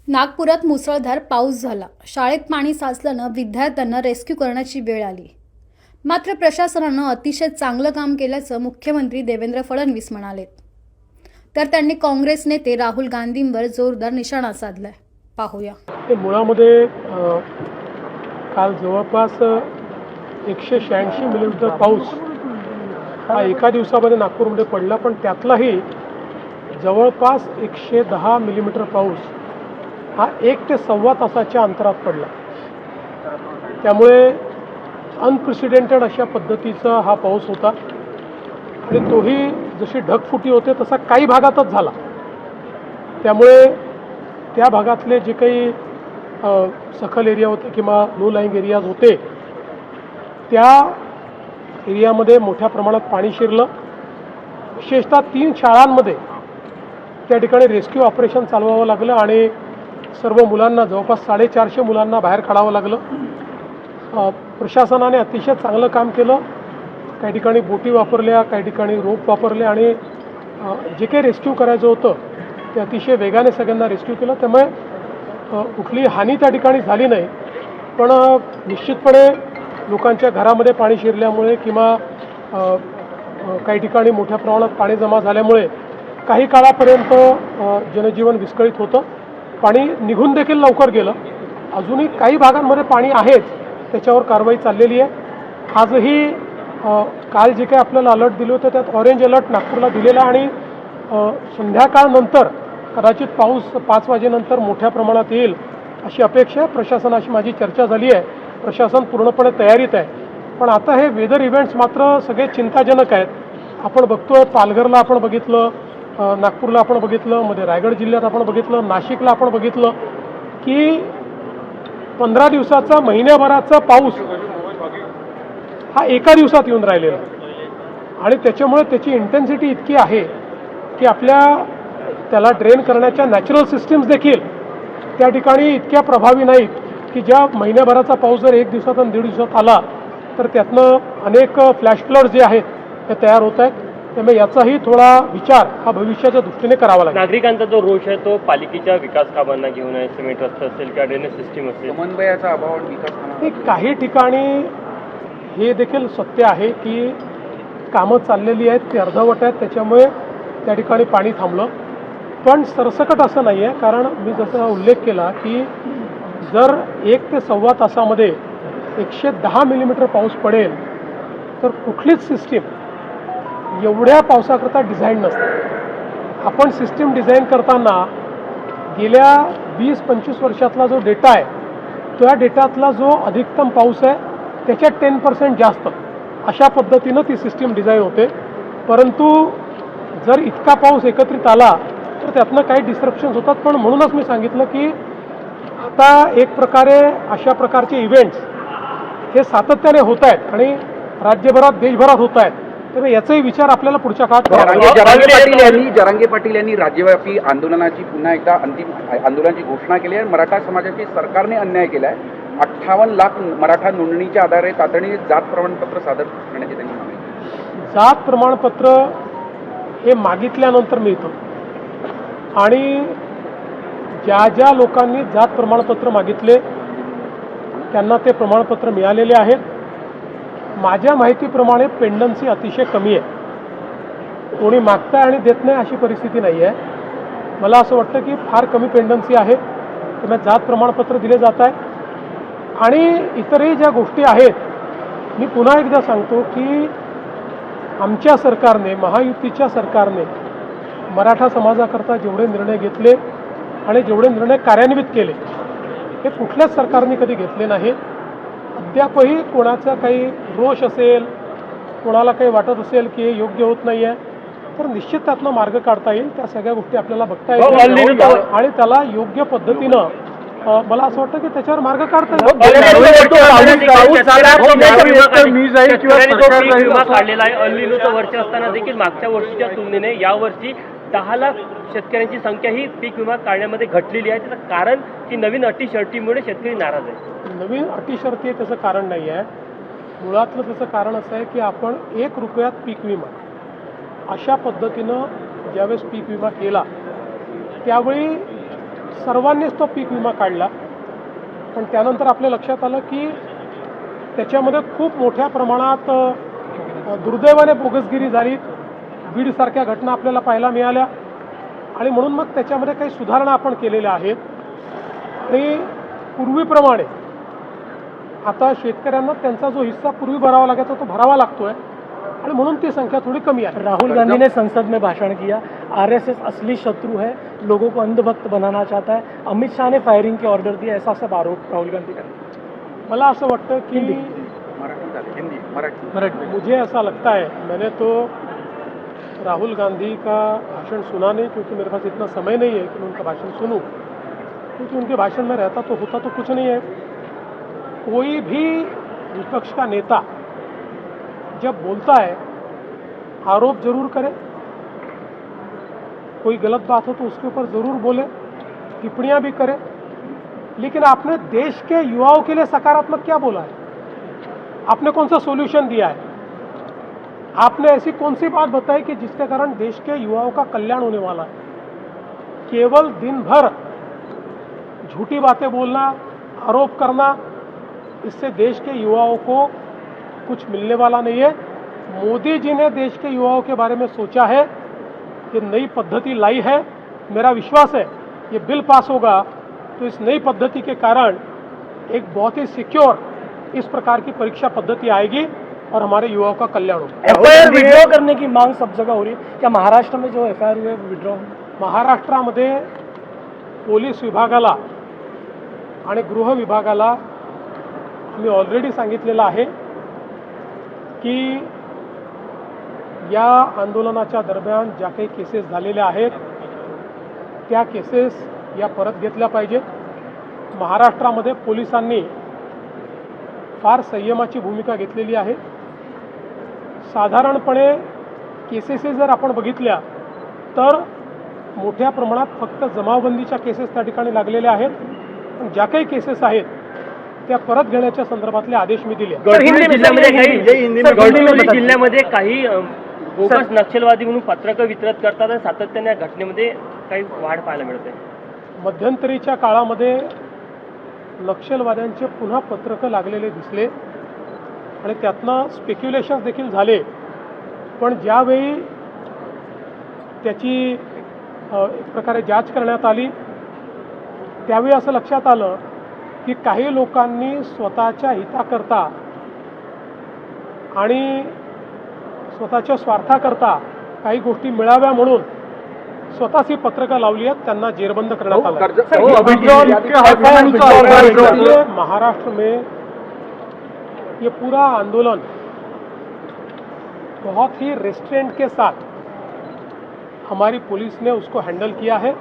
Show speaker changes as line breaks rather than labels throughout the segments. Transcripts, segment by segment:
नागपुरात मुसळधार पाऊस झाला. शाळेत पाणी साचल्यानं विद्यार्थ्यांना रेस्क्यू करण्याची वेळ आली. मात्र प्रशासनानं अतिशय चांगलं काम केल्याचं मुख्यमंत्री देवेंद्र फडणवीस म्हणाले. तर त्यांनी काँग्रेस नेते राहुल गांधींवर जोरदार निशाणा साधलाय. पाहूया.
मुळामध्ये काल जवळपास 186 मिलीमीटर पाऊस हा एका दिवसामध्ये नागपूरमध्ये पडला, पण त्यातलाही जवळपास 110 मिलीमीटर पाऊस हा 1 ते सव्वा तासाच्या अंतरात पडला. त्यामुळे अनप्रेसिडेंटेड अशा पद्धतीचा हा पाऊस होता आणि तोही जशी ढगफुटी होते तसा काही भागातच झाला. त्यामुळे त्या भागातले जे काही सखल एरिया होते किंवा लो लाईंग एरियाज होते त्या एरियामध्ये मोठ्या प्रमाणात पाणी शिरलं. विशेषतः 3 शाळांमध्ये त्या ठिकाणी रेस्क्यू ऑपरेशन चालवावं लागलं आणि सर्व मुलांना, जवळपास 450 मुलांना बाहेर काढावं लागलं. प्रशासनाने अतिशय चांगलं काम केलं. काही ठिकाणी बोटी वापरल्या, काही ठिकाणी रोप वापरले आणि जे काही रेस्क्यू करायचं होतं ते अतिशय वेगाने सगळ्यांना रेस्क्यू केलं. त्यामुळे कुठलीही हानी त्या ठिकाणी झाली नाही. पण निश्चितपणे लोकांच्या घरामध्ये पाणी शिरल्यामुळे किंवा काही ठिकाणी मोठ्या प्रमाणात पाणी जमा झाल्यामुळे काही काळापर्यंत जनजीवन विस्कळीत होतं. पाणी निघून देखील लवकर गेलं. अजूनही काही भागांमध्ये पाणी आहेच, त्याच्यावर कारवाई चाललेली आहे. आजही काल जे काही आपल्याला अलर्ट दिले होते त्यात ऑरेंज अलर्ट नागपूरला दिलेला आणि संध्याकाळनंतर कदाचित पाऊस 5 वाजेनंतर मोठ्या प्रमाणात येईल अशी अपेक्षा आहे. प्रशासनाशी माझी चर्चा झाली आहे. प्रशासन पूर्णपणे तयारीत आहे. पण आता हे वेदर इव्हेंट्स मात्र सगळे चिंताजनक आहेत. आपण बघतोय पालघरला आपण बघितलं, नागपूरला आपण बघितलं, मध्ये रायगड जिल्ह्यात आपण बघितलं, नाशिकला आपण बघितलं की 15 दिवसाचा, महिन्याभराचा पाऊस हा एका दिवसात येऊन राहिलेला आणि त्याच्यामुळे त्याची इंटेन्सिटी इतकी आहे की आपल्या त्याला ड्रेन करण्याच्या नॅचरल सिस्टीम्स देखील त्या ठिकाणी इतक्या प्रभावी नाहीत की ज्या महिन्याभराचा पाऊस जर 1 दिवसात आणि 1.5 दिवसात आला तर त्यातनं अनेक फ्लॅश फ्लड्स जे आहेत ते तयार होत आहेत. त्यामुळे याचाही थोडा विचार हा भविष्याच्या दृष्टीने करावा लागेल.
नागरिकांचा जो रोष आहे तो पालिकेच्या विकास कामांना घेऊन आहे. सिमेंट रस्ते असेल किंवा ड्रेनेज सिस्टीम असेल, समन्वयाचा अभाव आणि विकास
काही ठिकाणी हे देखील सत्य आहे की कामं चाललेली आहेत, ती अर्धवट आहेत, त्याच्यामुळे त्या ठिकाणी पाणी थांबलं. पण सरसकट असं नाही आहे. कारण मी जसा उल्लेख केला की जर 1 ते सव्वा तासामध्ये 110 मिलीमीटर पाऊस पडेल तर कुठलीच सिस्टीम एवढ्या पावसाकरता डिझाईन नसते. आपण सिस्टीम डिझाईन करताना गेल्या 20-25 वर्षातला जो डेटा आहे त्या डेटातला जो अधिकतम पाऊस आहे त्याच्यात 10% जास्त अशा पद्धतीनं ती सिस्टीम डिझाईन होते. परंतु जर इतका पाऊस एकत्रित आला तर त्यातनं काही डिस्ट्रप्शन्स होतात. पण म्हणूनच मी सांगितलं की आता एक प्रकारे अशा प्रकारचे इव्हेंट्स हे सातत्याने होत आहेत आणि राज्यभरात, देशभरात होत आहेत. तर याचाही विचार आपल्याला पुढच्या काळात
जरांगे पाटील यांनी राज्यव्यापी आंदोलनाची पुन्हा एकदा अंतिम आंदोलनाची घोषणा केली आहे. मराठा समाजाची सरकारने अन्याय केला आहे. 58 लाख मराठा नोंदणीच्या आधारे तातडीने जात प्रमाणपत्र सादर करण्याची त्यांनी मागणी केली.
जात प्रमाणपत्र हे मागितल्यानंतर मिळतं आणि ज्या ज्या लोकांनी जात प्रमाणपत्र मागितले त्यांना ते प्रमाणपत्र मिळालेले आहेत. माझ्या माहितीप्रमाणे पेंडन्सी अतिशय कमी आहे. कोणी मागताय आणि देत नाही अशी परिस्थिती नाही आहे. मला असं वाटतं की फार कमी पेंडन्सी आहे. त्यामुळे जात प्रमाणपत्र दिले जात आहे. आणि इतरही ज्या गोष्टी आहेत, मी पुन्हा एकदा सांगतो की आमच्या सरकारने, महायुतीच्या सरकारने मराठा समाजाकरता जेवढे निर्णय घेतले आणि जेवढे निर्णय कार्यान्वित केले हे कुठल्याच सरकारने कधी घेतले नाहीत. अद्यापही कोणाचा काही रोष असेल, कोणाला काही वाटत असेल की हे योग्य होत नाही आहे तर निश्चित त्यातनं मार्ग काढता येईल. त्या सगळ्या गोष्टी आपल्याला बघता येतील आणि त्याला योग्य पद्धतीनं मला असं वाटतं की त्याच्यावर मार्ग काढता येईल.
वर्ष असताना देखील मागच्या वर्षीच्या तुलनेने यावर्षी 10 लाख शेतकऱ्यांची संख्या ही पीक विमा काढण्यामध्ये घटलेली आहे. त्याचं कारण की नवीन अटी शर्तीमुळे शेतकरी नाराज आहे.
नवीन अटी शर्ती त्याचं कारण नाही आहे. मुळातलं त्याचं कारण असं आहे की आपण 1 रुपयात पीक विमा अशा पद्धतीनं ज्यावेळेस पीक विमा केला त्यावेळी सर्वांनीच तो पीक विमा काढला, पण त्यानंतर आपल्या लक्षात आलं की त्याच्यामध्ये खूप मोठ्या प्रमाणात दुर्दैवाने बोगसगिरी झाली, बीडसारख्या घटना आपल्याला पाहायला मिळाल्या आणि म्हणून मग त्याच्यामध्ये काही सुधारणा आपण केलेल्या आहेत आणि पूर्वीप्रमाणे आता शेतकऱ्यांना त्यांचा जो हिस्सा पूर्वी भरावा लागायचा तो भरावा लागतोय आणि म्हणून ती संख्या थोड़ी कमी है।
राहुल गांधी ने संसद में भाषण किया, आरएसएस असली शत्रु है, लोगों को अंधभक्त बनाना चाहता है, अमित शाह ने फायरिंग की ऑर्डर दिया, ऐसा सब आरोप राहुल गांधी का।
मला असं वाटतं की
मराठी
मुझे ऐसा लगता है, मैंने तो राहुल गांधी का भाषण सुना नहीं क्योंकि मेरे पास इतना समय नहीं है कि मैं उनका भाषण सुनूं, क्योंकि उनके भाषण में रहता तो होता तो कुछ नहीं है। कोई भी विपक्ष का नेता जब बोलता है आरोप जरूर करे, कोई गलत बात हो तो उसके ऊपर ज़रूर बोले, टिप्पणियां भी करे, लेकिन आपने देश के युवाओं के लिए सकारात्मक क्या बोला है? आपने कौन सा सॉल्यूशन दिया है? आपने ऐसी कौन सी बात बताई कि जिसके कारण देश के युवाओं का कल्याण होने वाला है? केवल दिन भर झूठी बातें बोलना, आरोप करना, इससे देश के युवाओं को कुछ मिलने वाला नहीं है। मोदी जी ने देश के युवाओं के बारे में सोचा है, ये नई पद्धति लाई है। मेरा विश्वास है ये बिल पास होगा तो इस नई पद्धति के कारण एक बहुत ही सिक्योर इस प्रकार की परीक्षा पद्धति आएगी और हमारे युवाओं का कल्याण होगा।
एफआईआर विड्रॉ करने की मांग सब जगह हो रही है, क्या महाराष्ट्र में जो एफआईआर हुए वो विड्रॉ?
महाराष्ट्रामध्ये पोलीस विभागाला आणि गृह विभागाला मी ऑलरेडी सांगितलेलं आहे की या आंदोलनाच्या दरम्यान ज्या काही केसेस झालेल्या आहेत त्या केसेस या परत घेतल्या पाहिजेत। महाराष्ट्रामध्ये पोलिसांनी फार संयमाची भूमिका घेतलेली आहे। साधारणपणे केसेस जर आपण बघितल्या तर मोठ्या प्रमाणात फक्त जमावबंदीच्या केसेस त्या ठिकाणी लागलेल्या आहेत, पण ज्या काही केसेस आहेत त्या परत घेण्याच्या संदर्भातले आदेश मी दिले।
गडचिरोली जिल्ह्यामध्ये काही बोगस नक्षलवादी म्हणून पत्रकं वितरित करतात आणि सातत्याने या घटनेमध्ये काही वाढ पाहायला मिळते।
मध्यंतरीच्या काळामध्ये नक्षलवाद्यांचे पुन्हा पत्रकं लागलेले दिसले आणि त्यातनं स्पेक्युलेशन्स देखील झाले, पण ज्यावेळी त्याची एक प्रकारे जांच करण्यात आली त्यावेळी असं लक्षात आलं की काही लोकांनी स्वतःच्या हिताकरता आणि स्वतःच्या स्वार्थाकरता काही गोष्टी मिळाव्या म्हणून स्वतःच ही पत्रकं लावली आहेत, त्यांना जेरबंद करण्यात आलं। महाराष्ट्र में ये पूरा आंदोलन बहुत ही रेस्ट्रेंट के साथ हमारी पुलिस ने उसको हैंडल किया है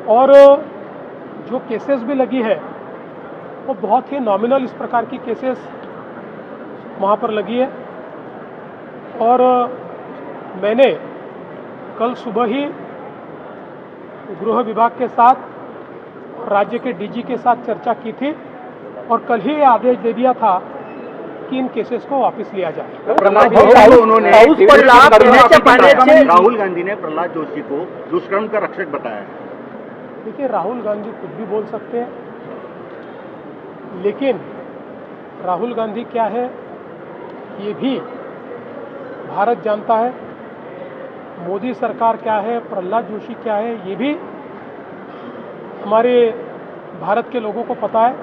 और जो केसेस भी लगी है वो बहुत ही नॉमिनल इस प्रकार की केसेस वहाँ पर लगी है और मैंने कल सुबह ही गृह विभाग के साथ राज्य के डीजी के साथ चर्चा की थी और कल ही आदेश दे दिया था कि इन केसेस को वापस लिया जाए।
राहुल गांधी ने प्रहलाद जोशी को दुष्कर्म का रक्षक बताया है।
देखिए, राहुल गांधी कुछ भी बोल सकते हैं, लेकिन राहुल गांधी क्या है ये भी भारत जानता है, मोदी सरकार क्या है, प्रहलाद जोशी क्या है ये भी हमारे भारत के लोगों को पता है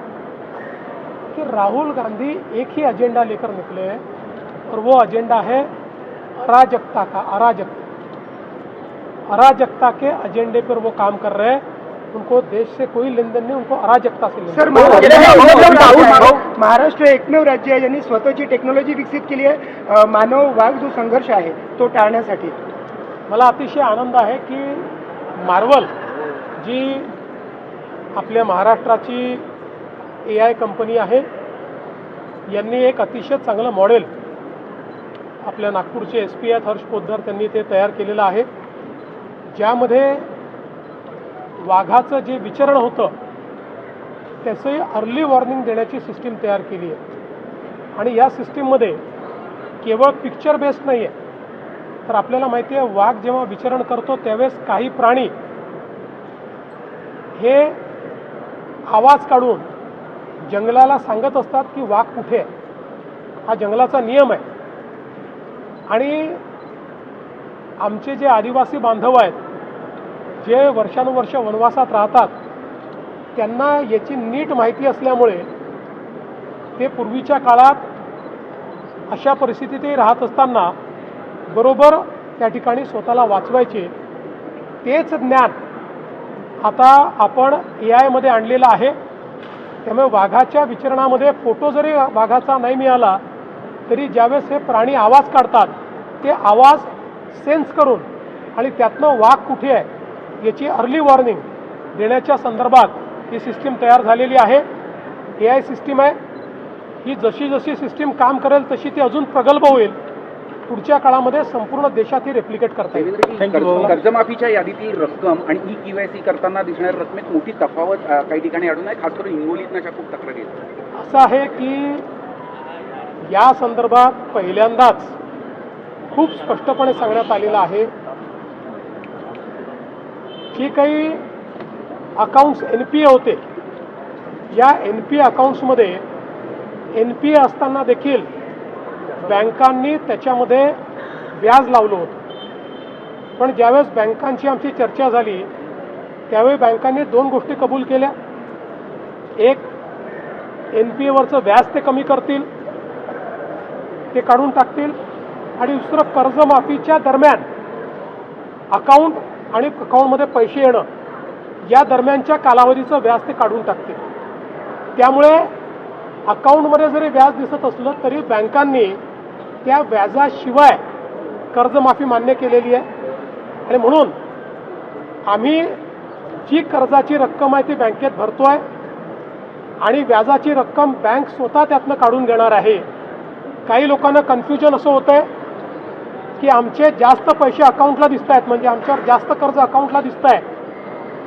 कि राहुल गांधी एक ही एजेंडा लेकर निकले हैं और वो एजेंडा है अराजकता का। अराजकता के एजेंडे पर वो काम कर रहे हैं। उनको देश से कोई लेन देन नहीं, उनको अराजकता से लेन देन।
महाराष्ट्र एकमेव राज्य आहे ज्यांनी स्वतःची टेक्नॉलॉजी विकसित केली आहे मानव वाघ जो संघर्ष आहे तो टाळण्यासाठी।
मला अतिशय आनंद आहे की मार्वल जी आपल्या महाराष्ट्राची AI कंपनी आहे यांनी एक अतिशय चांगलं मॉडेल आपल्या नागपूरचे SP आहेत हर्ष पोद्दार त्यांनी ते तयार केलेलं आहे, ज्यामध्ये वाघाचं जे विचरण होतं त्याचे अर्ली वॉर्निंग देण्याची सिस्टीम तयार केली आहे आणि या सिस्टीममध्ये केवळ पिक्चर बेस्ड नाही आहे, तर आपल्याला माहिती आहे वाघ जेव्हा विचरण करतो त्यावेळेस काही प्राणी हे आवाज काढून जंगलाला सांगत असतात की वाघ कुठे आहे. हा जंगलाचा नियम आहे. आणि आमचे जे आदिवासी बांधव आहेत, जे वर्षानुवर्ष वनवासात राहतात, त्यांना याची नीट माहिती असल्यामुळे ते पूर्वीच्या काळात अशा परिस्थितीतही राहत असताना बरोबर त्या ठिकाणी स्वतःला वाचवायचे. तेच ज्ञान आता आपण AI मध्ये आणलेलं आहे. त्यामुळे वाघाच्या विचरणामध्ये फोटो जरी वाघाचा नाही मिळाला तरी ज्यावेळेस हे प्राणी आवाज काढतात ते आवाज सेन्स करून आणि त्यातनं वाघ कुठे आहे याची अर्ली वॉर्निंग देण्याच्या संदर्भात ही सिस्टीम तयार झालेली आहे. AI सिस्टीम आहे ही. जशी जशी सिस्टीम काम करेल तशी ती अजून प्रगल्भ होईल. पुढच्या काळामध्ये संपूर्ण देशात ही रेप्लिकेट करता येईल.
कर्जमाफीच्या यादीतील रक्कम आणि EKYC करताना दिसणाऱ्या रकमेत मोठी तफावत काही ठिकाणी आढळून आहे. खास करून हिंगोलीतनं अशा खूप तक्रारी आहेत.
असं आहे की या संदर्भात पहिल्यांदाच खूप स्पष्टपणे सांगण्यात आलेलं आहे की काही अकाउंट्स NPA होते. या NPA अकाउंट्समध्ये NPA असताना देखील बँकांनी त्याच्यामध्ये व्याज लावलं होतं. पण ज्यावेळेस बँकांची आमची चर्चा झाली त्यावेळी बँकांनी 2 गोष्टी कबूल केल्या. एक, NPAवरचं व्याज ते कमी करतील, ते काढून टाकतील. आणि दुसरं, कर्जमाफीच्या दरम्यान अकाउंट आणि अकाउंटमध्ये पैसे येणं या दरम्यानच्या कालावधीचं व्याज ते काढून टाकतील. त्यामुळे अकाउंटमध्ये जरी व्याज दिसत असलं तरी बँकांनी त्या व्याजाशिवाय कर्जमाफी मान्य केलेली आहे. आणि म्हणून आम्ही जी कर्जाची रक्कम आहे ती बँकेत भरतोय आणि व्याजाची रक्कम बँक स्वतः त्यातनं काढून घेणार आहे. काही लोकांना कन्फ्युजन असं होतं आहे की आमचे जास्त पैसे अकाउंटला दिसत आहेत, म्हणजे आमच्यावर जास्त कर्ज अकाउंटला दिसत आहे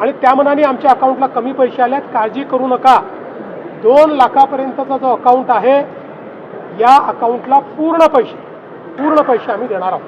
आणि त्या मनाने आमच्या अकाउंटला कमी पैसे आले आहेत. काळजी करू नका. 2 लाखापर्यंतचा जो अकाउंट आहे या अकाउंटला पूर्ण पैसे आम्ही देणार आहोत.